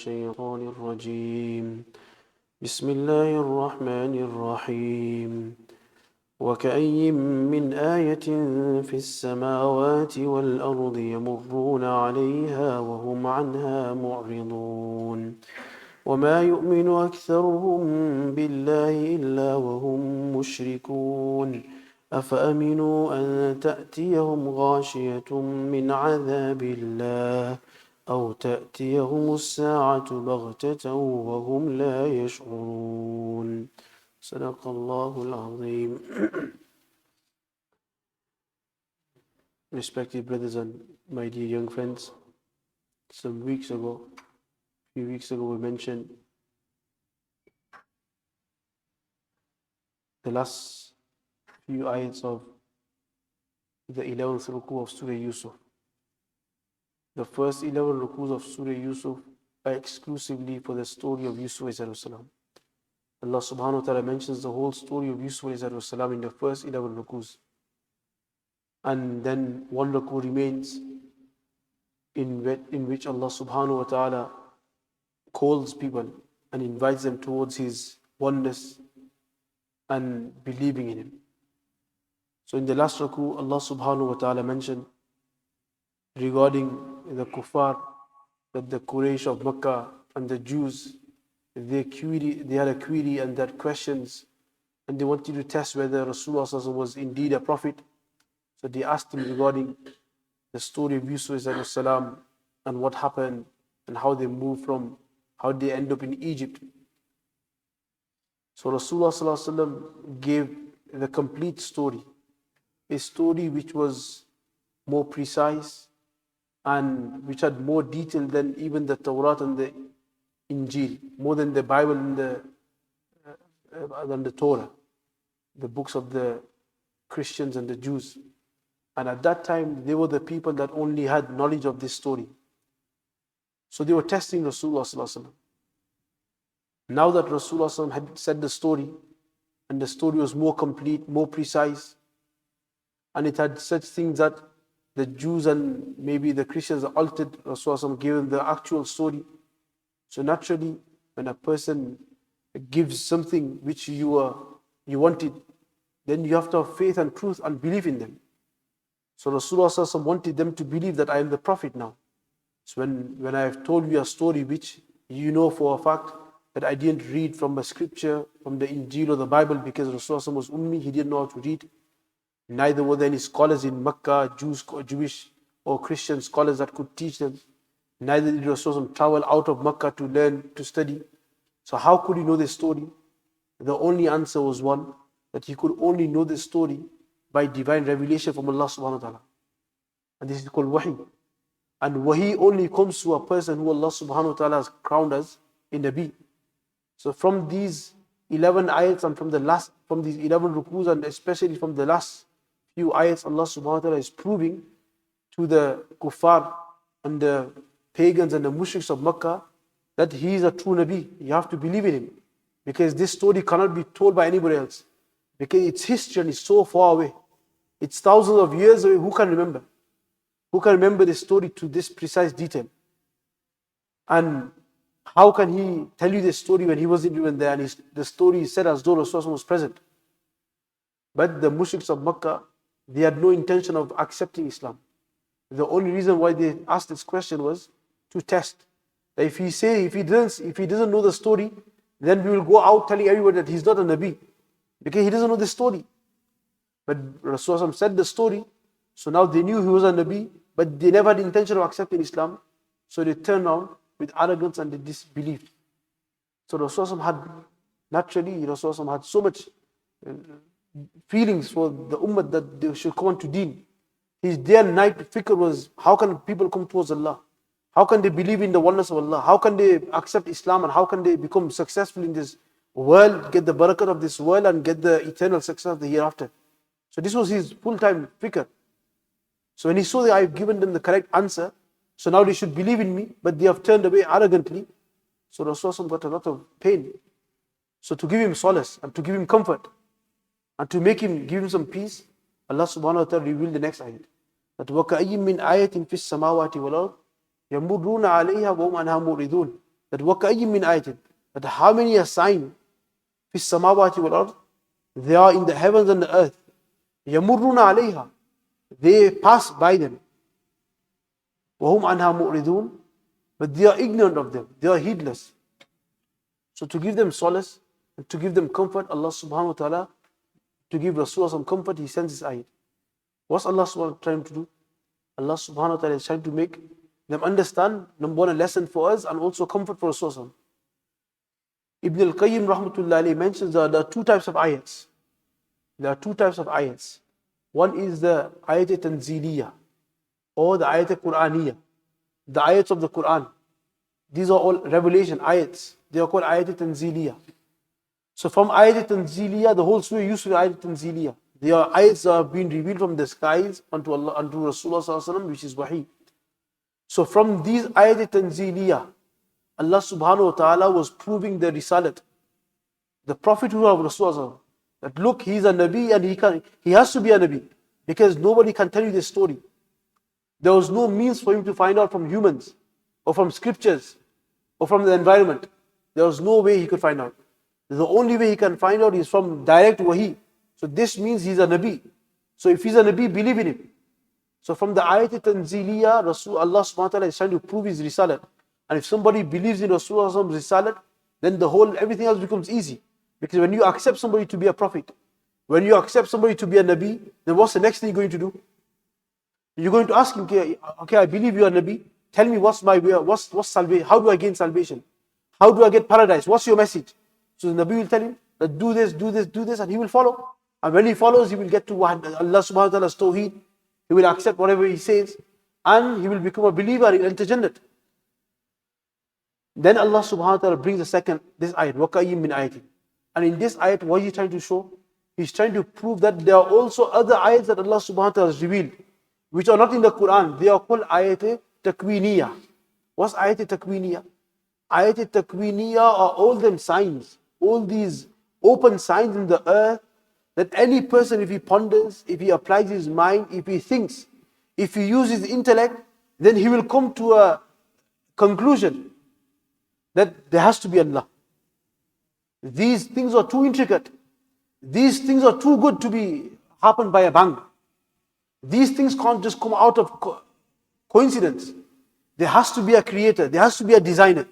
الشيطان الرجيم بسم الله الرحمن الرحيم وكأي من آية في السماوات والأرض يمرون عليها وهم عنها معرضون وما يؤمن أكثرهم بالله إلا وهم مشركون أفأمنوا أن تأتيهم غاشية من عذاب الله أو تأتيهم الساعة بغتة وهم لا يشعرون صدق الله العظيم. Respected brothers and my dear young friends, a few weeks ago we mentioned the last few ayats of the 11th ruku of Surah Yusuf. The first 11 rukus of Surah Yusuf are exclusively for the story of Yusuf alayhi salam. Allah subhanahu wa ta'ala mentions the whole story of Yusuf alayhi salam in the first 11 rukus. And then one ruku remains in which Allah subhanahu wa ta'ala calls people and invites them towards His oneness and believing in Him. So in the last ruku, Allah subhanahu wa ta'ala mentioned regarding the kuffar, that the Quraysh of Makkah and the Jews, they had a query and that questions, and they wanted to test whether Rasulullah was indeed a prophet. So they asked him regarding the story of Yusuf salam and what happened and how they moved from, how they end up in Egypt. So Rasulullah gave the complete story, a story which was more precise and which had more detail than even the Torah and the Injil, more than the Bible and than the Torah, the books of the Christians and the Jews. And at that time, they were the people that only had knowledge of this story. So they were testing Rasulullah. Now that Rasulullah had said the story, and the story was more complete, more precise, and it had such things that the Jews and maybe the Christians altered, Rasulullah gave them the actual story. So naturally, when a person gives something which you wanted, then you have to have faith and truth and believe in them. So Rasulullah wanted them to believe that I am the Prophet now. So when I have told you a story which you know for a fact that I didn't read from a scripture, from the Injil or the Bible, because Rasulullah was ummi, he didn't know how to read. Neither were there any scholars in Makkah, Jewish or Christian scholars that could teach them. Neither did Rasulullah travel out of Makkah to learn, to study. So how could he know this story? The only answer was one, that he could only know this story by divine revelation from Allah subhanahu wa ta'ala. And this is called wahi. And wahi only comes to a person who Allah subhanahu wa ta'ala has crowned as a Nabi. So from these 11 ayats and from these 11 rukus and especially from the last few ayats, Allah subhanahu wa ta'ala is proving to the kuffar and the pagans and the mushriks of Makkah that he is a true Nabi. You have to believe in him. Because this story cannot be told by anybody else. Because its history is so far away. It's thousands of years away. Who can remember? Who can remember this story to this precise detail? And how can he tell you this story when he wasn't even there and the story is said as though Rasulullah was present? But the mushriks of Makkah, they had no intention of accepting Islam. The only reason why they asked this question was to test. That if he doesn't know the story, then we will go out telling everyone that he's not a Nabi. Because he doesn't know the story. But Rasulullah said the story, so now they knew he was a Nabi, but they never had the intention of accepting Islam. So they turned around with arrogance and they disbelieved. So Rasulullah had so much feelings for the ummah that they should come on to deen. His day and night fikr was, how can people come towards Allah? How can they believe in the oneness of Allah? How can they accept Islam and how can they become successful in this world, get the barakat of this world and get the eternal success of the hereafter? So this was his full-time fikr. So when he saw that I've given them the correct answer, so now they should believe in me, but they have turned away arrogantly. So Rasulullah got a lot of pain. So to give him solace and to give him comfort and to give him some peace, Allah subhanahu wa ta'ala revealed the next ayat. That وَكَأَيٍّ مِّنْ آيَةٍ فِي السَّمَاوَاتِ وَالْأَرْضِ يَمُرُّونَ عَلَيْهَا وَهُمْ عَنْهَا مُعْرِضُونَ. that وَكَأَيٍّ مِّنْ آيَةٍ, that how many a sign فِي السَّمَاوَاتِ وَالْأَرْضِ, they are in the heavens and the earth, يَمُرُّونَ عَلَيْهَا, they pass by them, وَهُمْ عَنْهَا مُعْرِضُونَ, but they are ignorant of them, they are heedless. So to give them solace, and to give them comfort, Allah subhanahu wa ta'ala, to give Rasulullah some comfort, He sends this ayat. What's Allah subhanahu wa ta'ala trying to do? Allah subhanahu wa ta'ala is trying to make them understand, number one, a lesson for us, and also comfort for Rasulullah. Ibn al-Qayyim rahmatullah alayhi mentions there are two types of ayats. There are two types of ayats. One is the ayat tanziliyah, or the ayat Qur'aniyah, the ayats of the Quran. These are all revelation ayats. They are called ayat tanziliyah. So from ayat tanziliyah, the whole Surah Yusuf is ayat tanziliyah. They are ayats that have been revealed from the skies unto Allah, unto Rasulullah sallallahu alaihi wasallam, which is wahi. So from these ayat tanziliyah, Allah subhanahu wa ta'ala was proving the risalat, the prophethood of Rasulullah, that look, he's a nabi and he has to be a nabi, because nobody can tell you this story. There was no means for him to find out from humans, or from scriptures, or from the environment. There was no way he could find out. The only way he can find out is from direct wahi. So this means he's a nabi. So if he's a nabi, believe in him. So from the ayat tanziliyah, Allah subhanahu wa ta'ala is trying to prove his risalat. And if somebody believes in Rasulullah's risalat, then everything else becomes easy. Because when you accept somebody to be a prophet, when you accept somebody to be a nabi, then what's the next thing you're going to do? You're going to ask him, okay, I believe you are nabi. Tell me what's my way, what's salvation? How do I gain salvation? How do I get paradise? What's your message? So the nabi will tell him that do this, do this, do this, and he will follow. And when he follows, he will get to Allah subhanahu wa ta'ala's tawheed. He will accept whatever he says, and he will become a believer and enter Jannat. Then Allah subhanahu wa ta'ala brings this ayat, وَكَأَيٍّ مِّنْ آيَةٍ. And in this ayat, what is he trying to show? He's trying to prove that there are also other ayats that Allah subhanahu wa ta'ala has revealed, which are not in the Quran. They are called ayat takwiniyah. What's ayat takwiniyah? Ayat takwiniyah are all them signs, all these open signs in the earth, that any person, if he ponders, if he applies his mind, if he thinks, if he uses intellect, then he will come to a conclusion that there has to be Allah. These things are too intricate. These things are too good to be happened by a bang. These things can't just come out of coincidence. There has to be a creator. There has to be a designer.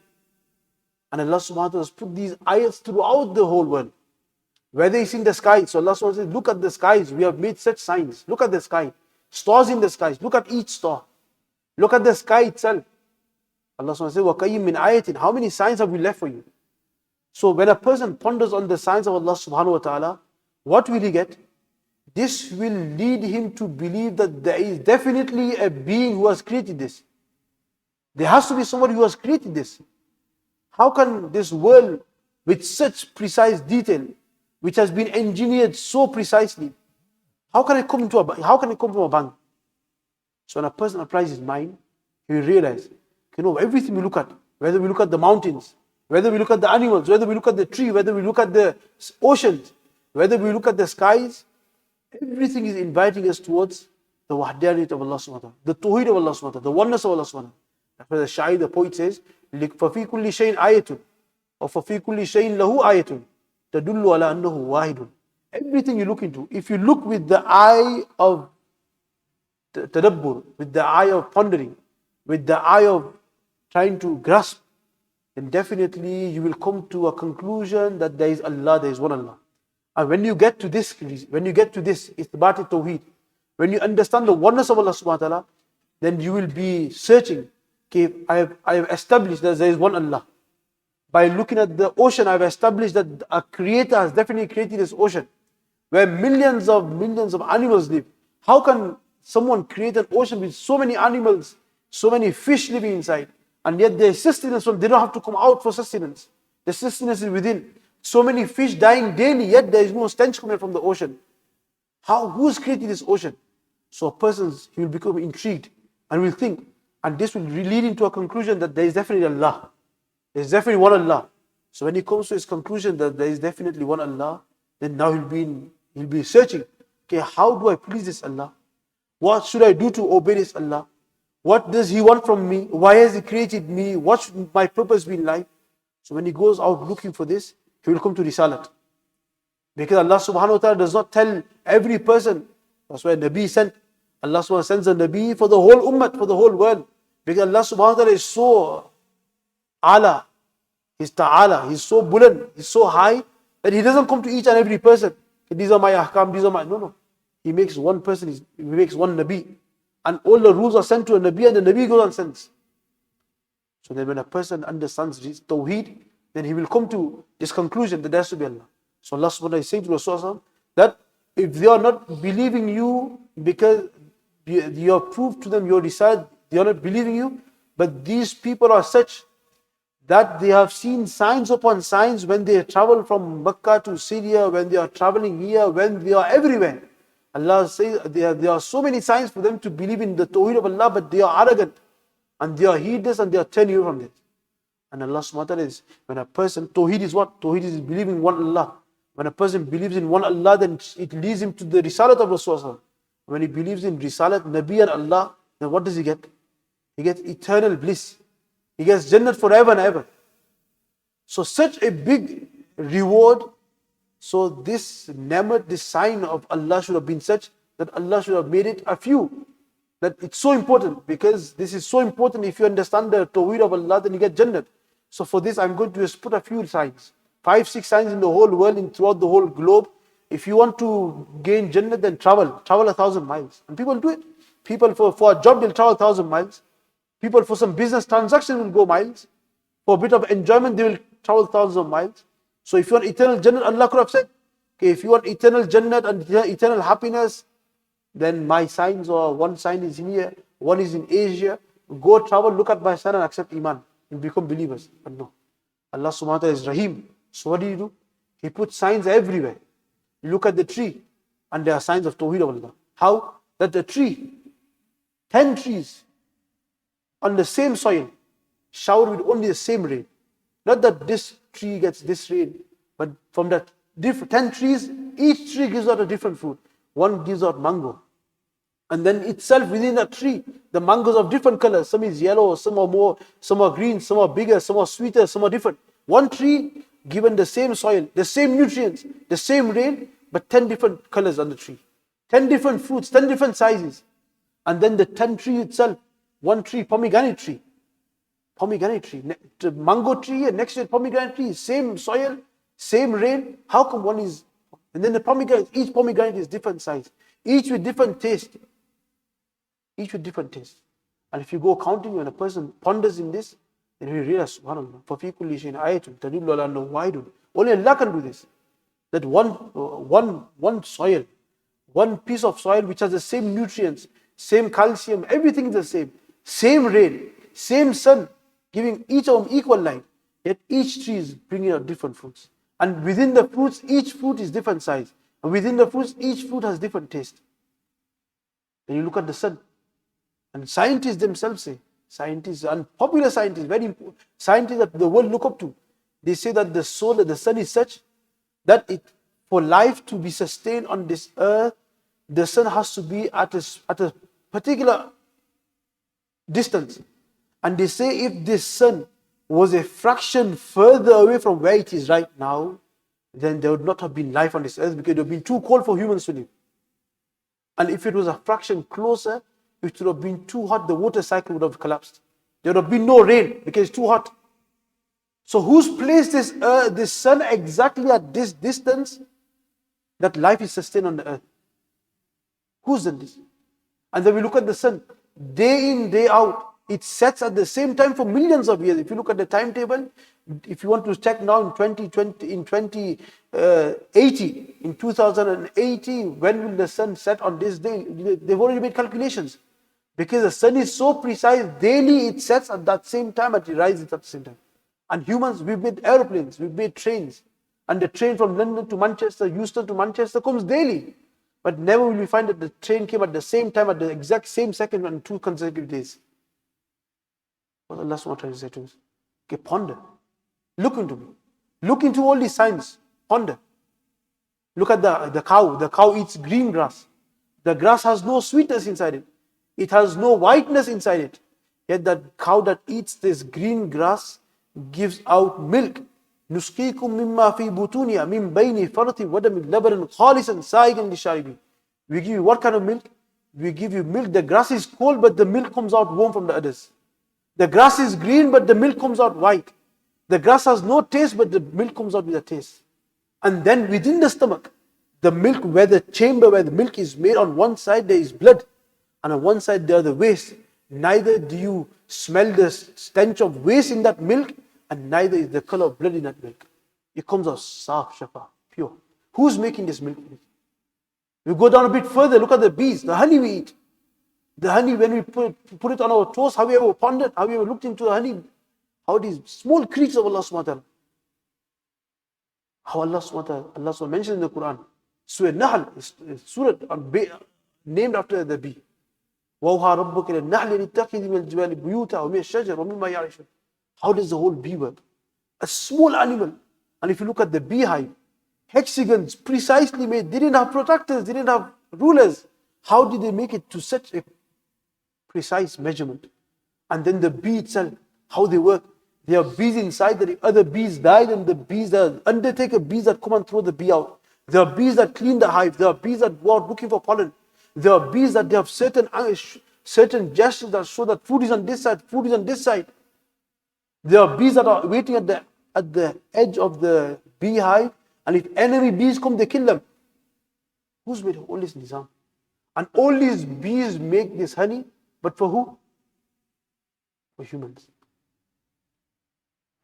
And Allah subhanahu wa ta'ala has put these ayats throughout the whole world. Whether it's in the sky, so Allah subhanahu wa ta'ala says, look at the skies, we have made such signs. Look at the sky. Stars in the skies, look at each star. Look at the sky itself. Allah subhanahu wa ta'ala says, وَكَيِّم مِّنْ آيَةٍ. How many signs have we left for you? So when a person ponders on the signs of Allah subhanahu wa ta'ala, what will he get? This will lead him to believe that there is definitely a being who has created this. There has to be somebody who has created this. How can this world with such precise detail, which has been engineered so precisely, how can it come from a bang? So when a person applies his mind, he will realize, everything we look at, whether we look at the mountains, whether we look at the animals, whether we look at the tree, whether we look at the oceans, whether we look at the skies, everything is inviting us towards the wahdaniyat of Allah subhanahu wa ta'ala, the tawheed of Allah subhanahu wa ta'ala, the oneness of Allah subhanahu wa ta'ala. That's why the Shair, the poet says, فَفِي كُلِّ شَيْءٍ آيَةٌ وَفَفِي كُلِّ شَيْءٍ لَهُ آيَةٌ تَدُلُّ عَلَى أَنَّهُ وَاحِدٌ. Everything you look into, if you look with the eye of tadabbur, with the eye of pondering, with the eye of trying to grasp, then definitely you will come to a conclusion that there is Allah, there is one Allah. And when you get to this, ithbat tawheed, when you understand the oneness of Allah subhanahu wa ta'ala, then you will be searching, okay, I have established that there is one Allah. By looking at the ocean, I have established that a creator has definitely created this ocean, where millions of animals live. How can someone create an ocean with so many animals, so many fish living inside, and yet their sustenance, they don't have to come out for sustenance. The sustenance is within. So many fish dying daily, yet there is no stench coming from the ocean. Who's created this ocean? So a person, he will become intrigued and will think, and this will lead into a conclusion that there is definitely Allah. There is definitely one Allah. So when he comes to his conclusion that there is definitely one Allah, then now he'll be searching. Okay, how do I please this Allah? What should I do to obey this Allah? What does He want from me? Why has He created me? What should my purpose be in life? So when he goes out looking for this, he will come to Risalat. Because Allah subhanahu wa ta'ala does not tell every person. That's why Nabi sent. Allah subhanahu wa ta'ala sends a Nabi for the whole ummah, for the whole world. Because Allah subhanahu wa ta'ala is so ala, He's ta'ala, He's so buland, He's so high, that He doesn't come to each and every person. These are my ahkam, these are my... No. He makes one person, He makes one Nabi. And all the rules are sent to a Nabi, and the Nabi goes and sends. So then when a person understands this Tawheed, then he will come to this conclusion that there has to be Allah. So Allah subhanahu wa ta'ala is saying to Rasulullah that if they are not believing you because you have proved to them your risal, they are not believing you, but these people are such that they have seen signs upon signs when they travel from Mecca to Syria, when they are traveling here, when they are everywhere. Allah says there are so many signs for them to believe in the Tawheed of Allah, but they are arrogant. And they are heedless and they are turning you from it. And Allah subhanahu wa ta'ala is, when a person, Tawheed is what? Tawheed is believing in one Allah. When a person believes in one Allah, then it leads him to the Risalat of Rasulullah. When he believes in Risalat, Nabi and Allah, then what does he get? He gets eternal bliss. He gets Jannat forever and ever. So such a big reward. So this ni'mat, this sign of Allah should have been such that Allah should have made it a few. That it's so important, because this is so important. If you understand the Tawheed of Allah, then you get Jannat. So for this, I'm going to just put a few signs. 5, 6 signs in the whole world, throughout the whole globe. If you want to gain Jannat, then travel 1,000 miles. And people do it. People for a job, they'll travel 1,000 miles. People for some business transaction will go miles. For a bit of enjoyment, they will travel thousands of miles. So if you want eternal Jannat, Allah could have said, okay, if you want eternal Jannat and eternal happiness, then my signs, or one sign is in here, one is in Asia. Go travel, look at my sign and accept Iman and become believers. But no. Allah subhanahu wa ta'ala is Rahim. So what do you do? He puts signs everywhere. You look at the tree and there are signs of Tawheed of Allah. How? That the tree, 10 trees on the same soil, shower with only the same rain. Not that this tree gets this rain, but from that 10 trees, each tree gives out a different fruit. One gives out mango. And then itself within a tree, the mangoes of different colors. Some is yellow, some are green, some are bigger, some are sweeter, some are different. One tree given the same soil, the same nutrients, the same rain, but 10 different colors on the tree. 10 different fruits, 10 different sizes. And then the 10 tree itself, one tree, pomegranate tree. The mango tree and next to it pomegranate tree, same soil, same rain. How come one is... And then the pomegranate, each pomegranate is different size. Each with different taste. And if you go counting, when a person ponders in this, then we realize, subhanAllah, فَفِي كُلِّ شَيْءٍ آيَةٌ تَدُلُّ عَلَى أَنَّهُ وَاحِدٌ. Only Allah can do this. That one soil, one piece of soil which has the same nutrients, same calcium, everything is the same. Same rain, same sun, giving each of them equal light. Yet each tree is bringing out different fruits. And within the fruits, each fruit is different size. And within the fruits, each fruit has different taste. Then you look at the sun. And scientists themselves say, scientists and popular scientists, very important, scientists that the world look up to, they say that the sun is such that for life to be sustained on this earth, the sun has to be at a particular distance. And they say if this sun was a fraction further away from where it is right now, then there would not have been life on this earth, because it would have been too cold for humans to live. And if it was a fraction closer, it would have been too hot, the water cycle would have collapsed. There would have been no rain because it's too hot. So who's placed this sun exactly at this distance that life is sustained on the earth? Who's done this? And then we look at the sun, day in, day out. It sets at the same time for millions of years. If you look at the timetable, if you want to check now in 2080, in 2080, when will the sun set on this day? They've already made calculations. Because the sun is so precise, daily it sets at that same time and it rises at the same time. And humans, we've made aeroplanes, we've made trains. And the train from London to Manchester, Houston to Manchester comes daily. But never will we find that the train came at the same time, at the exact same second on 2 consecutive days. What Allah subhanahu wa ta'ala said to us? Okay, ponder. Look into me. Look into all these signs. Ponder. Look at the cow. The cow eats green grass. The grass has no sweetness inside it. It has no whiteness inside it. Yet that cow that eats this green grass gives out milk. نسقيكم مما في بطونها من بين فرث ودم لبنا خالصا سائغا للشاربين. We give you what kind of milk? We give you milk. The grass is cold, but the milk comes out warm from the others. The grass is green, but the milk comes out white. The grass has no taste, but the milk comes out with a taste. And then within the stomach, the milk, where the chamber where the milk is made, on one side there is blood, and on one side there are the waste. Neither do you smell the stench of waste in that milk, and neither is the color of blood in that milk. It comes out saf, shafa, pure. Who's making this milk? We go down a bit further, look at the bees, the honey we eat. The honey, when we put it on our toes, have you ever pondered, have you ever looked into the honey? How these small creatures of Allah subhanahu wa ta'ala, how Allah subhanahu wa ta'ala, Allah subhanahu mentioned in the Quran, Surah Nahl, Surah named after the bee. وَوْهَا رَبُّكَ لِلنَّحْلِ لِتَّخِذِ مِنَ الْجِبَالِ بُيُوتًا وَمِنَ الشَّجَرِ وَمِمَّا يَعْرِشُونَ. How does the whole bee work? A small animal. And if you look at the beehive, hexagons precisely made. They didn't have protectors, they didn't have rulers. How did they make it to such a precise measurement? And then the bee itself, how they work. There are bees inside, the other bees died, and the bees that undertaker bees that come and throw the bee out. There are bees that clean the hive. There are bees that go out looking for pollen. There are bees that they have certain gestures that show that food is on this side, food is on this side. There are bees that are waiting at the edge of the beehive, and if enemy bees come, they kill them. Who's made all this nizam? And all these bees make this honey, but for who? For humans.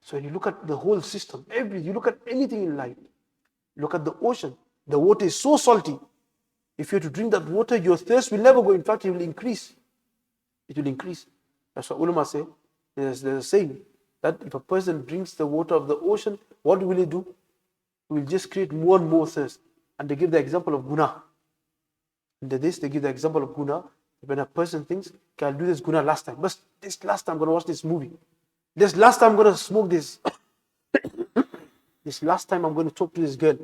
So when you look at the whole system, you look at anything in life, look at the ocean. The water is so salty. If you were to drink that water, your thirst will never go. In fact, it will increase. It will increase. That's what ulama say. There's a saying that if a person drinks the water of the ocean, what will he do? He will just create more and more thirst. And they give the example of guna. They give the example of guna. When a person thinks, okay, I'll do this guna last time. But this last time I'm going to watch this movie. This last time I'm going to smoke this. This last time I'm going to talk to this girl.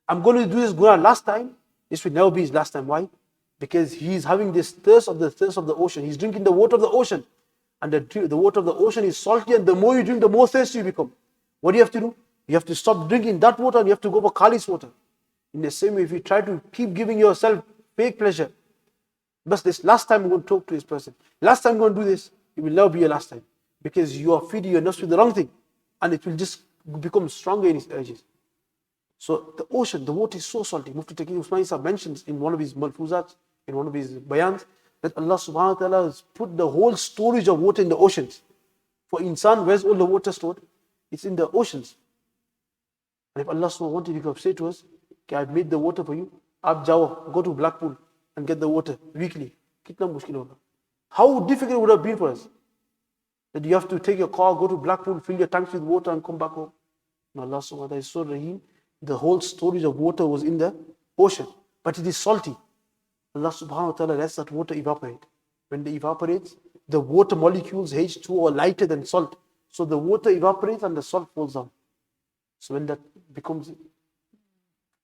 I'm going to do this guna last time. This will never be his last time. Why? Because he's having this thirst of the ocean. He's drinking the water of the ocean. And the water of the ocean is salty, and the more you drink, the more thirsty you become. What do you have to do? You have to stop drinking that water, and you have to go for Khalis water. In the same way, if you try to keep giving yourself fake pleasure, but this last time I'm going to talk to this person, last time I'm going to do this, it will never be your last time. Because you are feeding your nafs with the wrong thing, and it will just become stronger in its urges. So the ocean, the water is so salty. Mufti Mohammed mentions in one of his malfuzats, in one of his bayans, that Allah subhanahu wa ta'ala has put the whole storage of water in the oceans. For insan, where's all the water stored? It's in the oceans. And if Allah subhanahu wa ta'ala wanted, He could say to us, okay, I've made the water for you. Aap jao, go to Blackpool and get the water weekly. Kitna mushkil hoga. How difficult it would have been for us? That you have to take your car, go to Blackpool, fill your tanks with water and come back home. And Allah subhanahu wa ta'ala is so rahim. The whole storage of water was in the ocean. But it is salty. Allah subhanahu wa ta'ala lets that water evaporate. When it evaporates, the water molecules H2O are lighter than salt. So the water evaporates and the salt falls down. So when that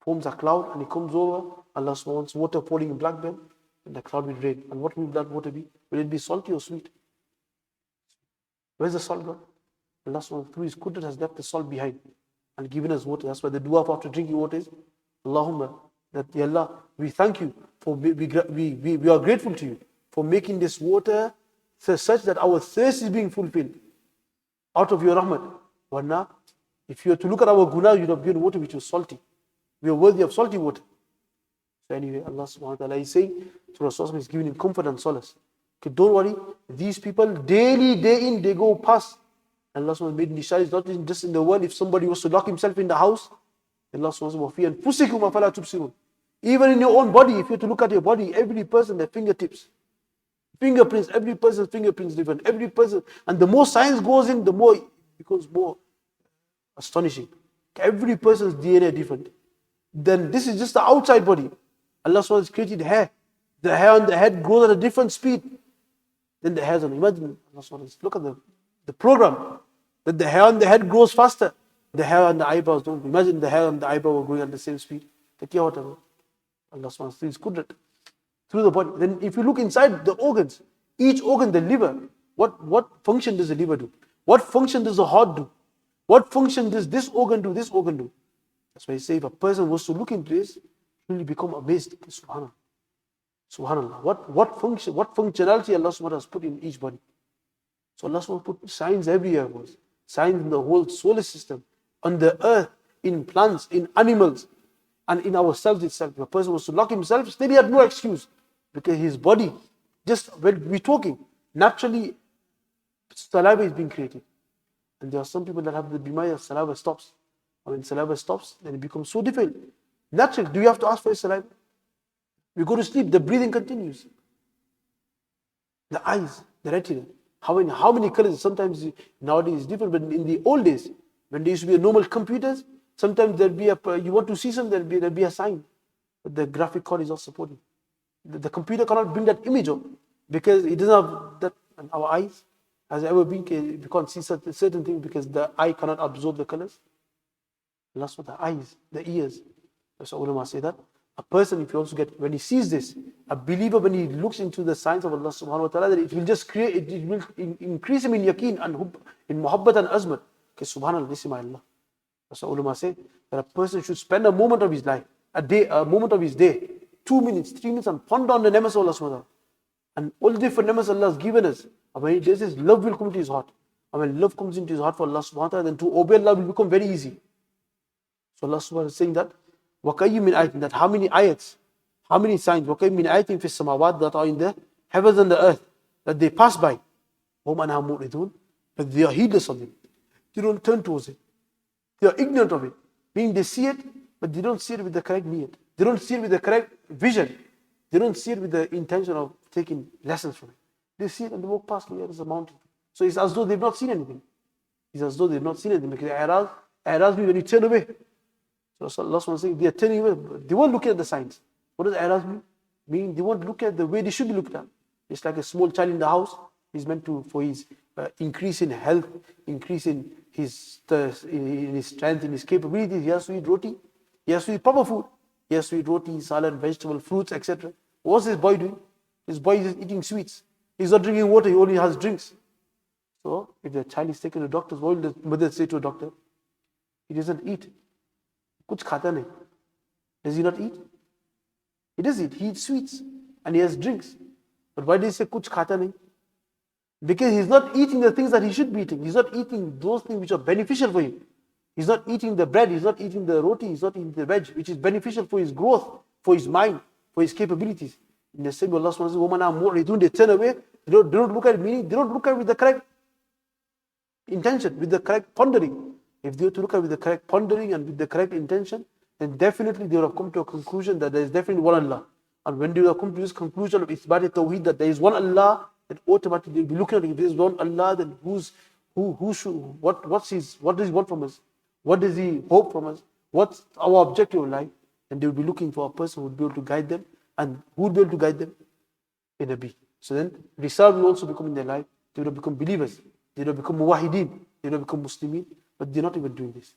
forms a cloud and it comes over, Allah subhanahu wants water falling in Blackburn, and the cloud will rain. And what will that water be? Will it be salty or sweet? Where's the salt gone? Allah subhanahu through His qudrat has left the salt behind and given us water. That's why the dua after drinking water is, Allahumma, that Ya Allah, we thank you for, we are grateful to you for making this water such that our thirst is being fulfilled out of your rahmat. Warna, if you were to look at our guna, you'd have given water which was salty. We are worthy of salty water. So anyway, Allah subhanahu wa ta'ala is saying, so Rasulullah is giving him comfort and solace. Okay, don't worry, these people daily, day in, they go past. Allah subhanahu wa ta'ala made nishad, not just in the world. If somebody was to lock himself in the house, Allah subhanahu wa ta'ala says, even in your own body, if you have to look at your body, every person, their fingertips, fingerprints, every person's fingerprints different. Every person, and the more science goes in, the more it becomes more astonishing. Every person's DNA different. Then this is just the outside body. Allah subhanahu wa ta'ala has created hair. The hair on the head grows at a different speed than the hairs on. Imagine, Allah subhanahu wa ta'ala, look at the program, that the hair on the head grows faster. The hair on the eyebrows don't. Imagine the hair on the eyebrow were going at the same speed. Allah subhanahu wa ta'ala is qudrat. through the body. Then if you look inside the organs, each organ, the liver, what function does the liver do? What function does the heart do? What function does this organ do, this organ do? That's why I say if a person was to look into this, he will become amazed. Subhanallah. Subhanallah. What functionality Allah subhanahu wa ta'ala has put in each body. So Allah subhanahu wa ta'ala put signs everywhere, signs in the whole solar system, on the earth, in plants, in animals, and in ourselves itself. If a person was to lock himself, then he had no excuse. Because his body, just when we're talking, naturally, saliva is being created. And there are some people that have the bimaya, saliva stops. And when saliva stops, then it becomes so difficult. Naturally, do you have to ask for your saliva? We go to sleep, the breathing continues. The eyes, the retina. How many colors? Sometimes nowadays it's different, but in the old days, when there used to be a normal computers, sometimes there'll be you want to see something, there'll be a sign. But the graphic card is not supported. The computer cannot bring that image up because it doesn't have that. And our eyes has ever been, we can't see certain things because the eye cannot absorb the colors. And that's what the eyes, the ears. That's what ulama say that. A person, if you also get, when he sees this, a believer, when he looks into the signs of Allah subhanahu wa ta'ala, that it will just create, it will increase him in yaqeen and hub, in muhabbat and azmat. Okay, subhanallah, this is my Allah. That's what ulama say, that a person should spend a moment of his life, a moment of his day, 2 minutes, 3 minutes, and ponder on the ni'mas of Allah subhanahu wa ta'ala. And all the different ni'mas Allah has given us. And when he does this, love will come to his heart. And when love comes into his heart for Allah subhanahu wa ta'ala, then to obey Allah will become very easy. So Allah subhanahu wa ta'ala is saying that, وَكَيِّ مِنْ آيَةٍ, that how many ayats, how many signs, وَكَيِّ مِنْ آيَةٍ فِي السَّمَاوَاتِ, that are in the heavens and the earth, that they pass by. هُمْ أَنْهَا مُؤْرِدُونَ, but they are heedless of it. They don't turn towards it. They are ignorant of it. Meaning they see it, but they don't see it with the correct niyat. They don't see it with the correct vision. They don't see it with the intention of taking lessons from it. They see it and they walk past, here is a mountain. So it's as though they've not seen anything. It's as though they've not seen anything. Because i'raz means when you turn away. So Allah was saying, they are turning away. They won't look at the signs. What does i'raz mean? Meaning they won't look at the way they should be looked at. It's like a small child in the house. He's meant to, for his increase in health, increase in his strength, in his capabilities. He has to eat roti. He has to eat proper food. He has to eat roti, salad, vegetable, fruits, etc. What's this boy doing? This boy is eating sweets. He's not drinking water, he only has drinks. So, if the child is taken to the doctors, what will the mother say to a doctor? He doesn't eat. Kuch khata nahi. Does he not eat? He does eat. He eats sweets and he has drinks. But why does he say kuch khata nahi? Because he's not eating the things that he should be eating. He's not eating those things which are beneficial for him. He's not eating the bread, he's not eating the roti, he's not eating the veg, which is beneficial for his growth, for his mind, for his capabilities. In the same way, Allah subhanahu wa ta'ala, they turn away, they don't look at it, meaning they don't look at it with the correct intention, with the correct pondering. If they were to look at it with the correct pondering and with the correct intention, then definitely they would have come to a conclusion that there is definitely one Allah. And when they would have come to this conclusion of Ithbat Tawheed, that there is one Allah, then automatically they'll be looking at it. If there is one Allah, then what does he want from us? What does he hope from us? What's our objective in life? And they will be looking for a person who will be able to guide them. And who will be able to guide them? A Nabi. So then, Risal will also become in their life. They will become believers. They will become muwahideen. They will become Muslimin. But they're not even doing this.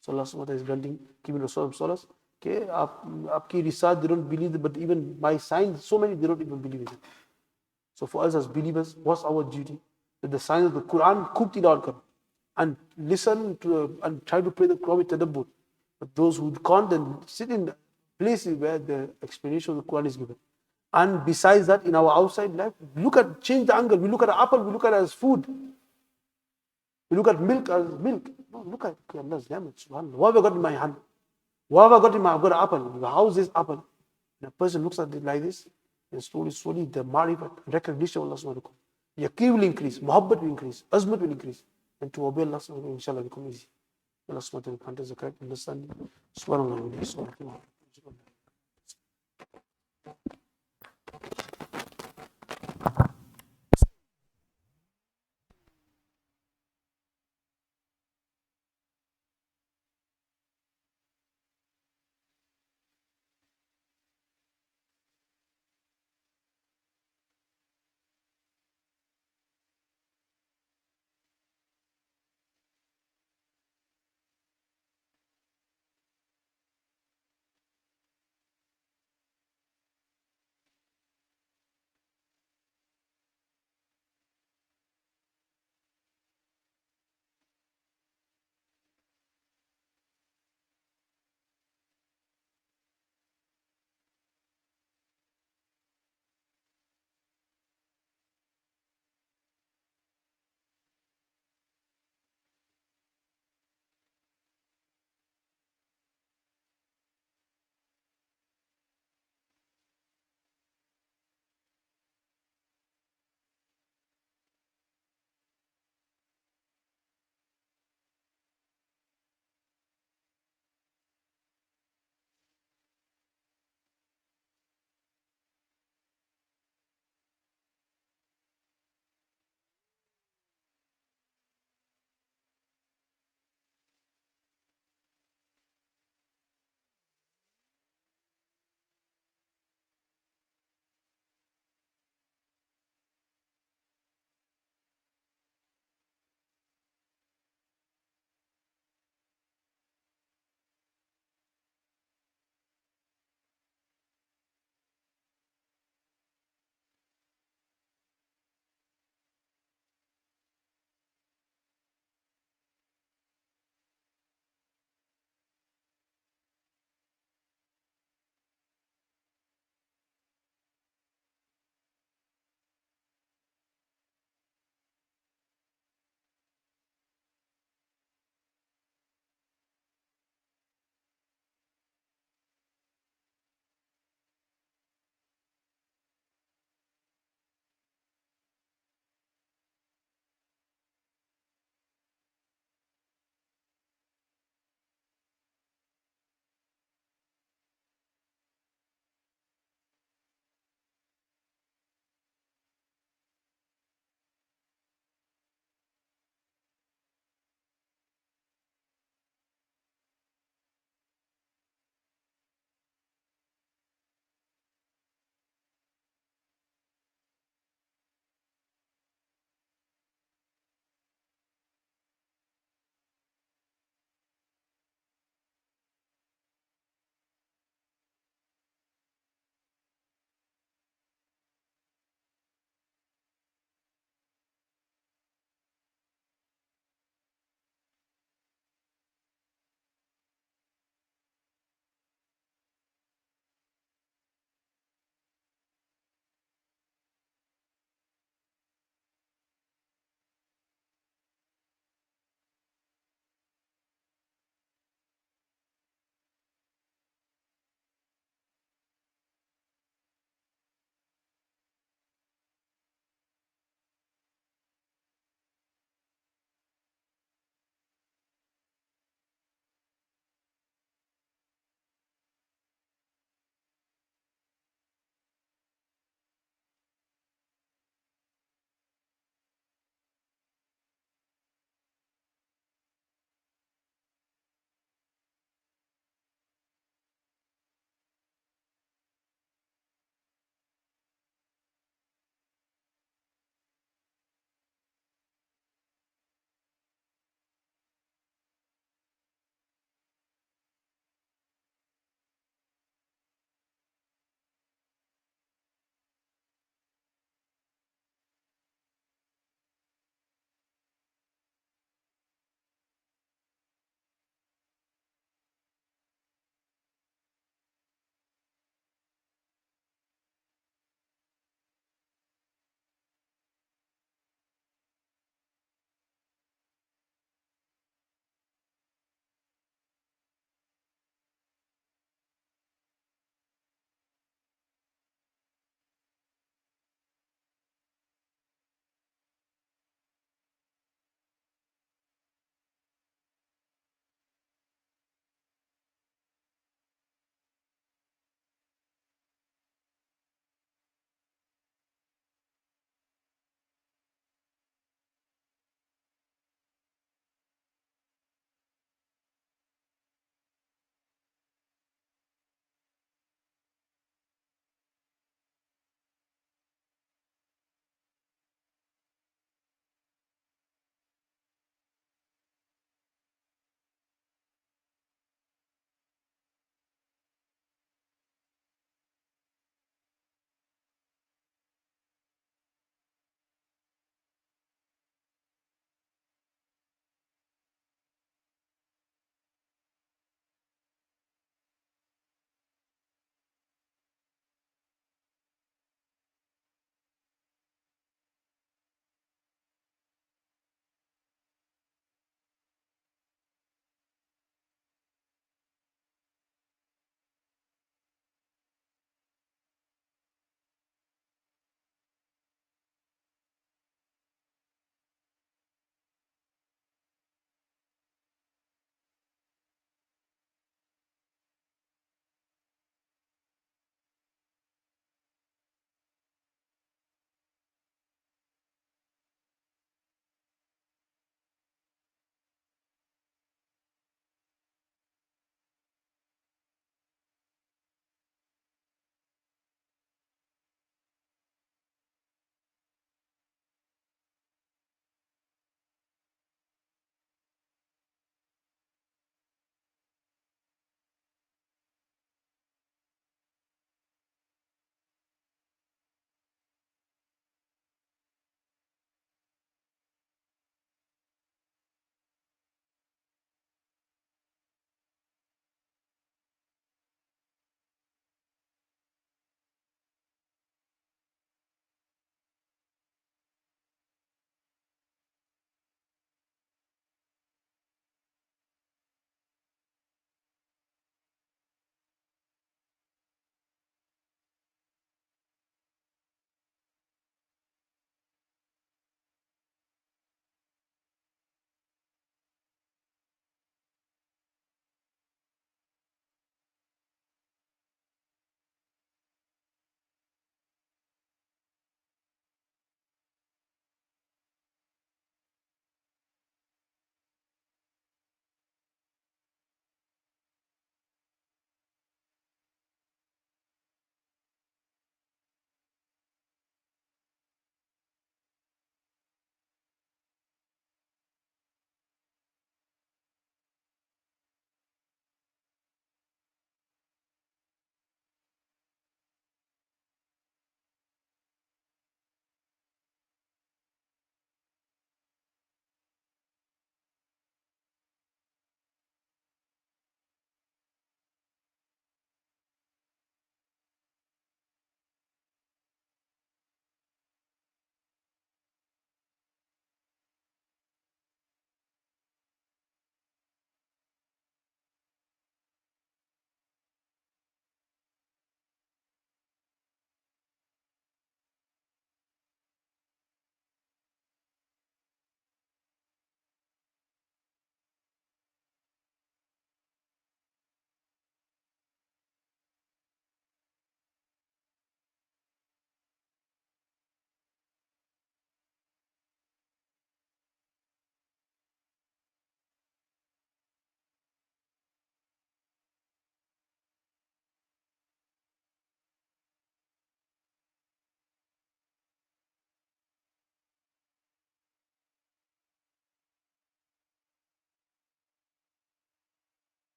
So Allah subhanahu wa ta'ala is granting, giving Rasul solace. Okay, aapki Risal, they don't believe it, but even my signs, so many, they don't even believe it. So for us as believers, what's our duty? That the signs of the Quran, khub tilawat karo. And listen to and try to pray the Quran with tadabbur. But those who can't, then sit in places where the explanation of the Quran is given. And besides that, in our outside life, change the angle. We look at an apple, we look at it as food. We look at milk as milk. No, look at Allah's ni'mat, subhanAllah. What have I got in my hand? What have I got in my hand? I've got an apple. How is this apple? And a person looks at it like this, and slowly the marifat, recognition of Allah subhanahu wa ta'ala. Yaqeen will increase, muhabbat will increase, azmat will increase. And to obey Allah subhanahu wa ta'ala, inshallah, become easy. Allah subhanahu wa ta'ala grant us the correct understanding. Subhanallah.